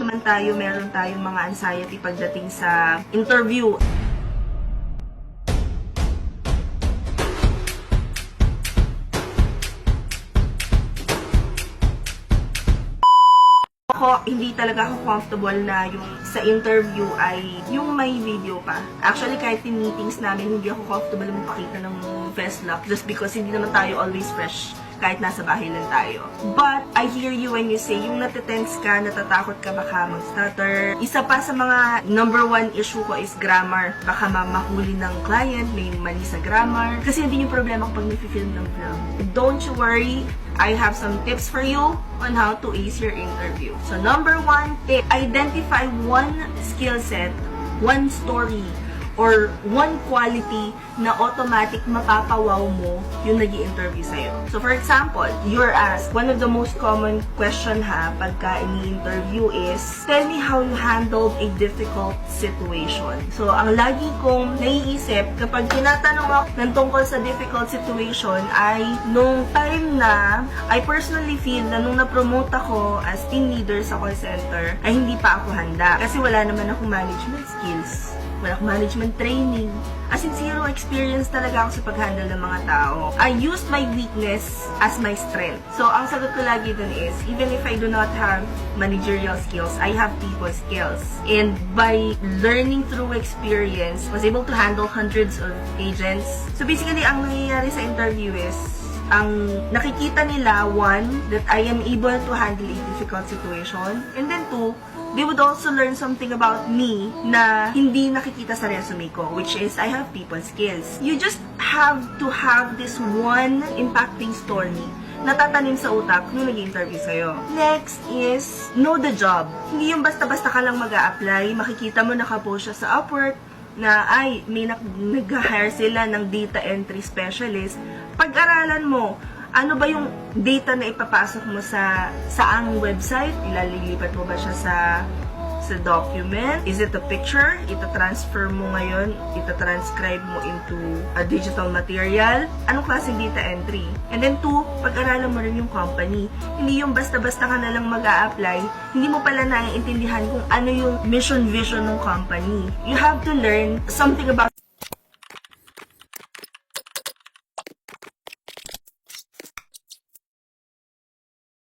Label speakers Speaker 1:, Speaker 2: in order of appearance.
Speaker 1: naman tayo, meron tayong mga anxiety pagdating sa interview. Hindi talaga ako comfortable na yung sa interview ay yung may video pa. Actually, kahit in meetings namin, hindi ako comfortable magpakita ng best luck just because hindi naman tayo always fresh kahit nasa bahay lang tayo. But, I hear you when you say, yung natitense ka, natatakot ka baka mag-stutter. Isa pa sa mga number one issue ko is grammar. Baka mahuli ng client, may mali sa grammar. Kasi hindi yung problema kapag nag-film ng vlog. Don't you worry, I have some tips for you on how to ace your interview. So, number one tip, identify one skill set, one story, or one quality na automatic mapapawaw mo yung nag-i-interview sa'yo. So, for example, you're asked, one of the most common question pagka ini-interview is, tell me how you handled a difficult situation. So, ang lagi kong naiisip, kapag tinatanong ako ng tungkol sa difficult situation, ay nung time na, I personally feel na nung na-promote ako as team leader sa call center, ay hindi pa ako handa. Kasi wala naman akong management skills. Wala akong management training. As in, zero experience talaga ako sa pag-handle ng mga tao. I used my weakness as my strength. So, ang sagot ko lagi dun is, even if I do not have managerial skills, I have people skills. And by learning through experience, was able to handle hundreds of agents. So, basically, ang nangyayari sa interview is, ang nakikita nila, one, that I am able to handle a difficult situation. And then two, they would also learn something about me na hindi nakikita sa resume ko, which is I have people skills. You just have to have this one impacting story na tatanim sa utak nung nag-interview sa'yo. Next is, know the job. Hindi yung basta-basta ka lang mag-a-apply, makikita mo nakapost siya sa Upwork, na ay, may nag-hire sila ng data entry specialist. Pag-aralan mo, ano ba yung data na ipapasok mo sa saang website? Ilalilipat mo ba siya sa document? Is it a picture? Ita-transfer mo ngayon? Ita-transcribe mo into a digital material? Anong klaseng data entry? And then two, pag-aralan mo rin yung company. Hindi yung basta-basta ka na lang mag-a-apply, hindi mo pala naiintindihan kung ano yung mission vision ng company. You have to learn something about